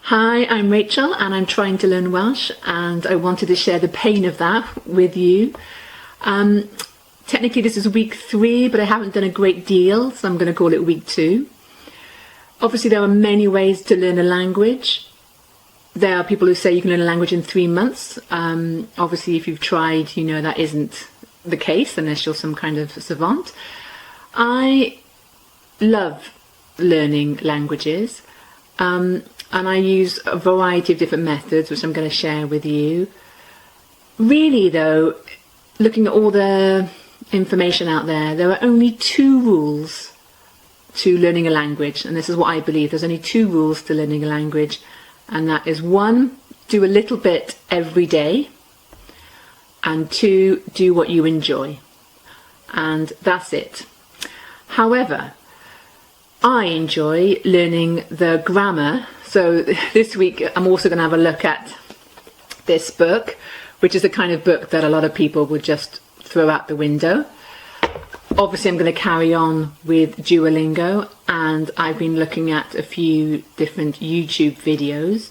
Hi, I'm Rachel and I'm trying to learn Welsh and I wanted to share the pain of that with you. Technically this is week 3, but I haven't done a great deal, so I'm going to call it week 2. Obviously there are many ways to learn a language. There are people who say you can learn a language in 3 months. Obviously if you've tried, you know that isn't the case unless you're some kind of savant. I love learning languages. And I use a variety of different methods, which I'm going to share with you. Really though, looking at all the information out there, there are only 2 rules to learning a language, and this is what I believe. There's only 2 rules to learning a language, and that is 1, do a little bit every day, and 2, do what you enjoy. And that's it. However, I enjoy learning the grammar. So this week I'm also going to have a look at this book, which is the kind of book that a lot of people would just throw out the window. Obviously I'm going to carry on with Duolingo, and I've been looking at a few different YouTube videos.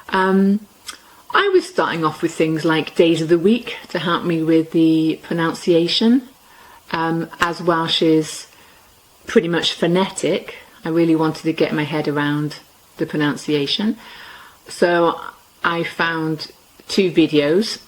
I was starting off with things like days of the week to help me with the pronunciation. As Welsh is pretty much phonetic, I really wanted to get my head around the pronunciation. So I found 2 videos.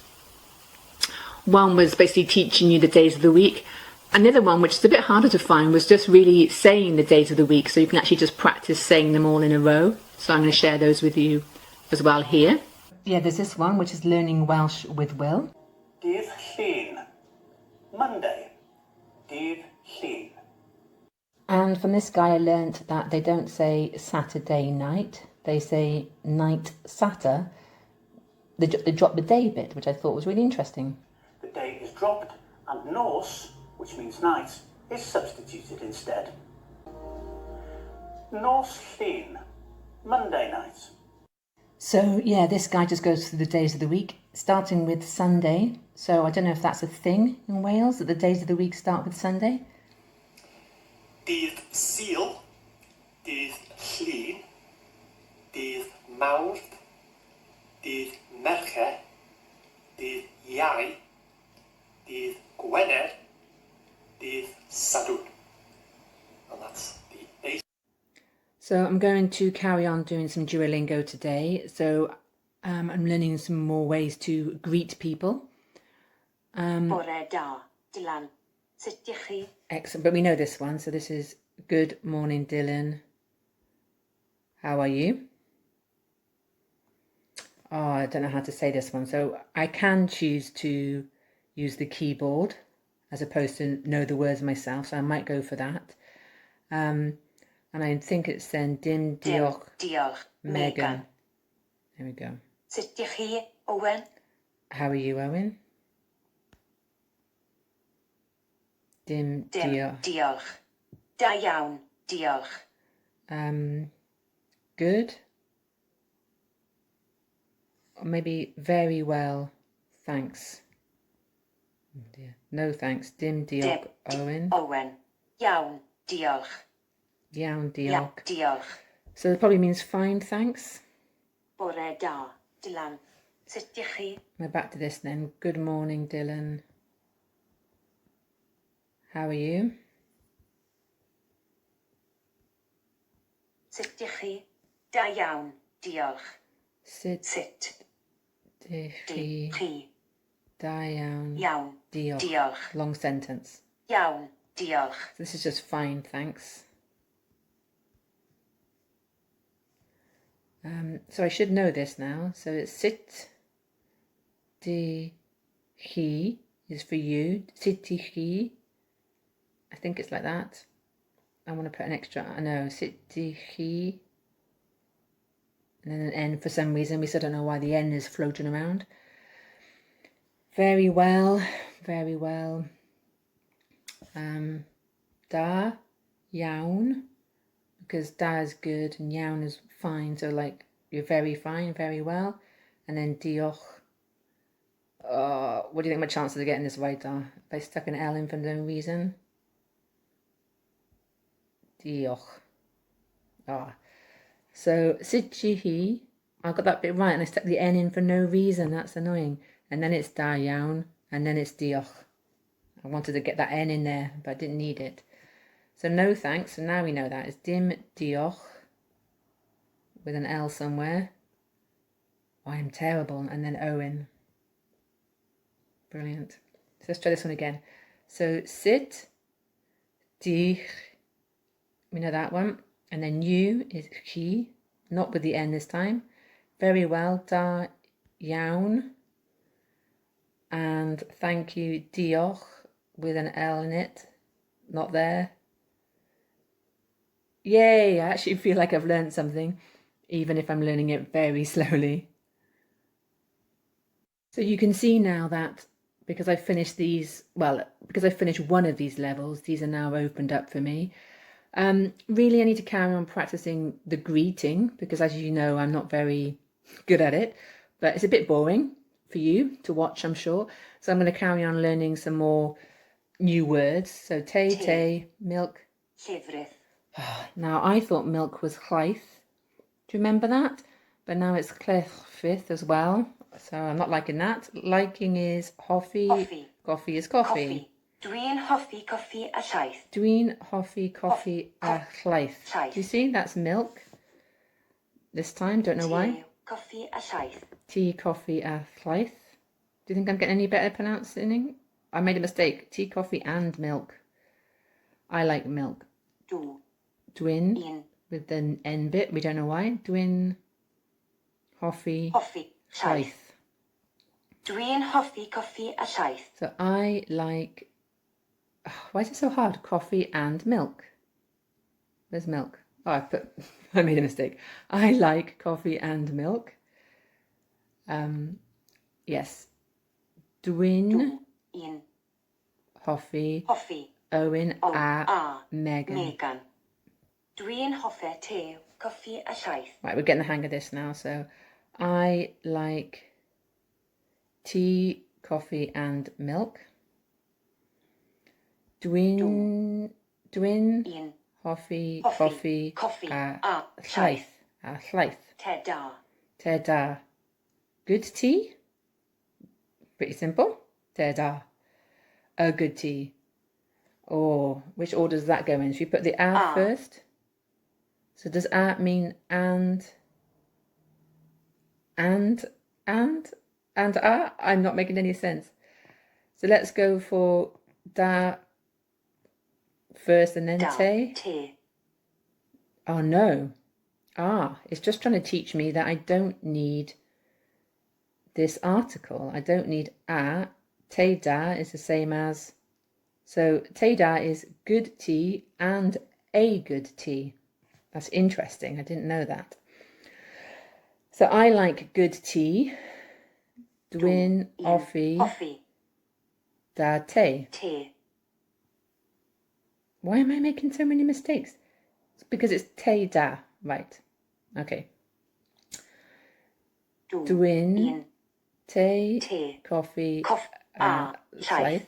One was basically teaching you the days of the week, and the other one, which is a bit harder to find, was just really saying the days of the week, so you can actually just practice saying them all in a row. So I'm going to share those with you as well here. Yeah, there's this one, which is Learning Welsh with Will. Dydd Llun, Monday. Dydd Llun. And from this guy I learnt that they don't say Saturday night, they say night Saturday. They drop the day bit, which I thought was really interesting. The day is dropped and nos, which means night, is substituted instead. Nos Llun, Monday night. So yeah, this guy just goes through the days of the week, starting with Sunday. So I don't know if that's a thing in Wales, that the days of the week start with Sunday. Dydd Sul, Dydd Llun, Dydd Mawrth, Dydd Mercher, Dydd Iau, Dydd Gwener, Dydd Sadwrn. And that's the 8. So I'm going to carry on doing some Duolingo today. So I'm learning some more ways to greet people. Bore da, Dylan. Sut ydych chi? Excellent, but we know this one. So this is good morning, Dylan. How are you? Oh, I don't know how to say this one. So I can choose to use the keyboard as opposed to know the words myself. So I might go for that. And I think it's then dim diolch, Megan. There we go. Sut ydych chi, Owen? How are you, Owen? Dim diolch. Diolch. Da iawn, diolch. Good. Or maybe very well, thanks. Oh dear. No thanks. Dim diolch, Owen. Owen. Iawn, diolch. Iawn diolch. Diolch. So it probably means fine, thanks. Bore da, Dylan. Sut ydych chi? We're back to this then. Good morning, Dylan. How are you? Sut ydych chi? Da iawn, diolch. Sut ydych chi? chi? Da iawn. Iawn, Diolch. diolch. Long sentence. Iawn, diolch. This is just fine, thanks. So I should know this now. So it's sit di chi is for you. Sit di chi. I think it's like that. I want to put an extra, I know, sit di chi. And then an N for some reason. We still don't know why the N is floating around. Very well, very well. Da, iawn, because da is good and iawn is fine. So like you're very fine, very well. And then diolch. What do you think my chances of getting this right are? If I stuck an L in for no reason. Diolch. So sut hi, I got that bit right and I stuck the N in for no reason. That's annoying. And then it's da iawn, and then it's diolch. I wanted to get that N in there, but I didn't need it. So no thanks, so now we know that. It's dim diolch with an L somewhere. Oh, I'm terrible. And then Owen. Brilliant. So let's try this one again. So sit, dich, we know that one. And then you is chi, not with the N this time. Very well, da iawn. And thank you, diolch, with an L in it. Not there. Yay, I actually feel like I've learned something, even if I'm learning it very slowly. So you can see now that because I've finished these, well, because I've finished one of these levels, these are now opened up for me. Really, I need to carry on practicing the greeting because, as you know, I'm not very good at it, but it's a bit boring for you to watch, I'm sure. So I'm going to carry on learning some more new words. So te, milk. Llefrith. Now, I thought milk was llaeth. Do you remember that? But now it's llefrith as well. So I'm not liking that. Liking is hoffi. Hoffi. Coffee is coffee. Coffi. Dwi'n hoffi coffi a llaeth. Dwi'n hoffi coffee a llaeth. Llaeth. Do you see? That's milk. This time, don't know why. Te, coffi a llaeth. Tea, coffee a llaeth. Do you think I'm getting any better pronouncing? I made a mistake. Tea, coffee and milk. I like milk. Du. Dwi'n, Un. with the N bit, we don't know why. Dwi'n hoffi Hoffi. Llaeth. llaeth. Dwi'n hoffi coffi a llaeth. So I like, why is it so hard? Coffee and milk. Where's milk? Oh, I made a mistake. I like coffee and milk. Yes. Dwi'n Un. hoffi Hoffi. Owen a Megan. Megan. Dwi'n hoffi te, coffi a llaeth. Right, we're getting the hang of this now. So I like tea, coffee and milk. Dwi'n Un. hoffi Hoffi, coffee coffi, a a llaeth. A llaeth. Te da. Te da. Good tea? Pretty simple. Te da. A good tea. Oh, which order does that go in? Should we put the a first? So does a mean and a? I'm not making any sense. So let's go for da first and then Da. te. Te. Oh no. It's just trying to teach me that I don't need this article. I don't need a. Te da is the same as. So te da is good tea and a good tea. That's interesting. I didn't know that. So I like good tea. Dwi'n hoffi Hoffi. da te. Te. Why am I making so many mistakes? It's because it's te da. Right. Okay. Dwi'n Un. te, Te. coffee, llaeth. llaeth.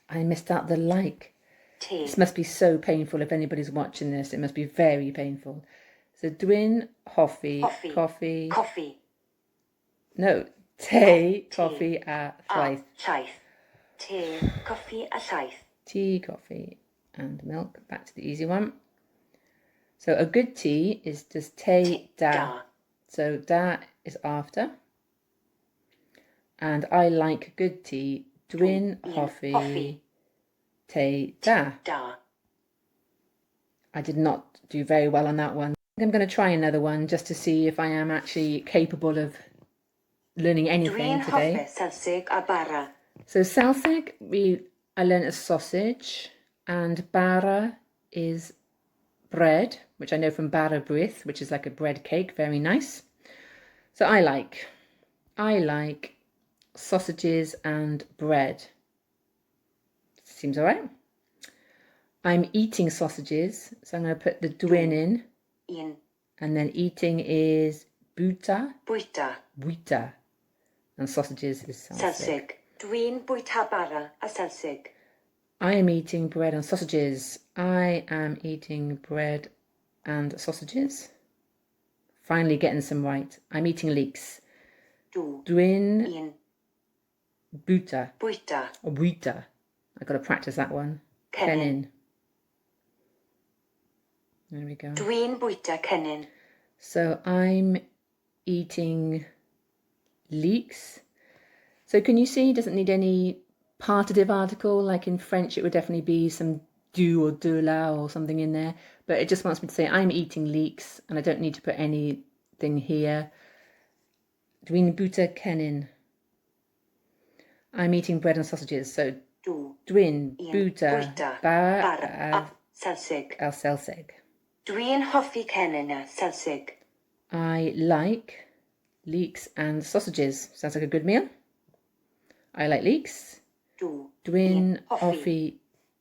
I missed out the like. Te. This must be so painful if anybody's watching this. It must be very painful. So dwi'n hoffi coffee. Coffi. No, te, coffee a llaeth. Llaeth. Te, coffi a llaeth. Tea, coffee and milk. Back to the easy one. So a good tea is just te da. Da. So da is after. And I like good tea. Dwi'n hoffi hoffi. te da. Da. I did not do very well on that one. I'm going to try another one just to see if I am actually capable of learning anything Dwi'n today. hoffi salsig a bara. So salsig, I learned as sausage, and bara is bread, which I know from bara brith, which is like a bread cake, very nice. So I like sausages and bread. Seems all right. I'm eating sausages, so I'm going to put the dwi'n in, Un. and then eating is buta, Bwyta. and sausages is salsig. Salsig. Dwi'n bwyta bara a salsig. I am eating bread and sausages. I am eating bread and sausages. Finally getting some right. I'm eating leeks. Dw. Dwi'n Un. bwyta. Bwyta. Or bwyta. I've got to practice that one. Cennin. There we go. Dwi'n bwyta cennin. So I'm eating leeks. So can you see it doesn't need any partitive article? Like in French it would definitely be some du or de la or something in there. But it just wants me to say I'm eating leeks and I don't need to put anything here. Dwi'n bwyta cennin. I'm eating bread and sausages. So dwi'n bwyta bara Selsig. al Selsig. Dwi'n hoffi cennin a Selsig. I like leeks and sausages. Sounds like a good meal. I like leeks. Dwi'n hoffi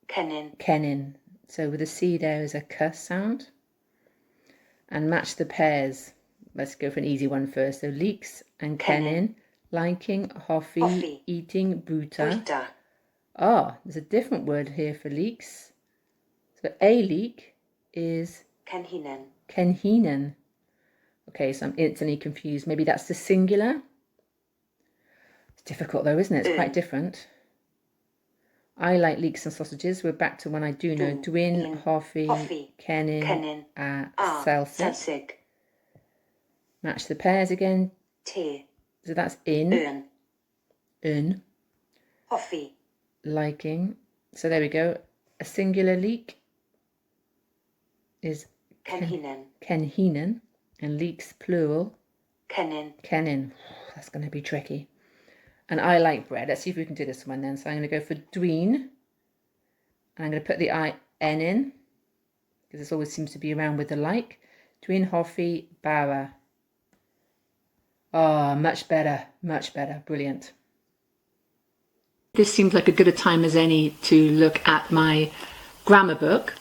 cennin. So with the C there is a C sound. And match the pairs. Let's go for an easy one first. So leeks and cennin. Liking, hoffi, eating, bwyta. Ah, there's a different word here for leeks. So a leek is cenhinen. Okay, so I'm instantly confused. Maybe that's the singular. It's difficult though, isn't it? It's quite different. I like leeks and sausages. We're back to one I do know. Dwi'n hoffi cennin a Selsig. Match the pairs again. Te. So that's in. Un. Hoffi. Liking. So there we go. A singular leek is cenhinen. And leeks plural. Cennin. That's going to be tricky. And I like bread. Let's see if we can do this one then. So I'm going to go for dwi'n. And I'm going to put the I-N in. Because this always seems to be around with the like. Dwi'n hoffi bara. Oh, much better. Much better. Brilliant. This seems like as good a time as any to look at my grammar book.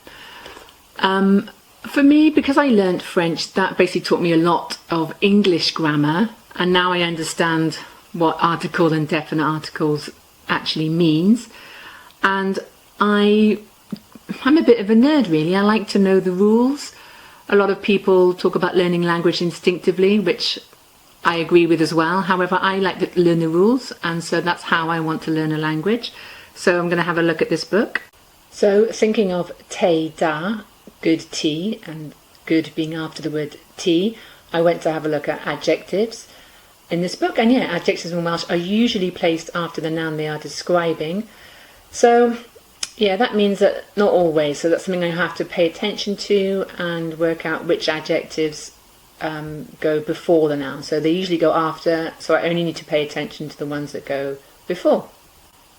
For me, because I learnt French, that basically taught me a lot of English grammar. And now I understand what article and definite articles actually means. And I'm a bit of a nerd, really. I like to know the rules. A lot of people talk about learning language instinctively, which I agree with as well. However, I like to learn the rules, and so that's how I want to learn a language. So I'm going to have a look at this book. So thinking of te da, good tea, and good being after the word tea, I went to have a look at adjectives in this book. And yeah, adjectives in Welsh are usually placed after the noun they are describing. So yeah, that means that not always. So that's something I have to pay attention to and work out which adjectives go before the noun. So they usually go after, so I only need to pay attention to the ones that go before.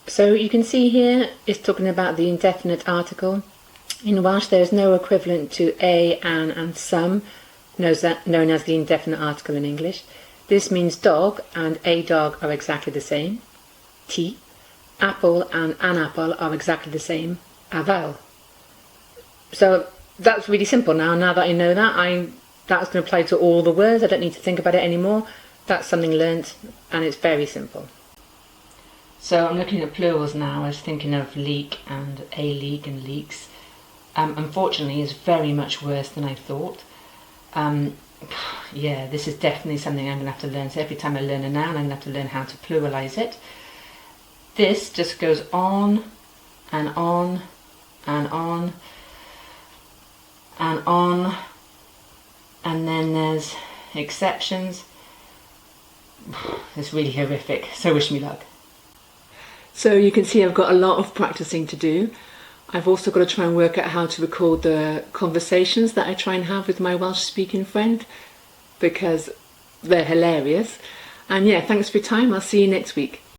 So you can see here it's talking about the indefinite article. In Welsh there is no equivalent to a, an and some, known as the indefinite article in English. This means dog and a dog are exactly the same. Ti. Apple and an apple are exactly the same. Aval. So that's really simple now. Now that I know that, that's going to apply to all the words. I don't need to think about it anymore. That's something learnt, and it's very simple. So I'm looking at plurals now. I was thinking of leek and a leek and leeks. Unfortunately, it's very much worse than I thought. Yeah, this is definitely something I'm going to have to learn. So every time I learn a noun, I'm going to have to learn how to pluralise it. This just goes on and on and on and on. And then there's exceptions. It's really horrific, so wish me luck. So you can see I've got a lot of practicing to do. I've also got to try and work out how to record the conversations that I try and have with my Welsh speaking friend, because they're hilarious. And yeah, thanks for your time. I'll see you next week.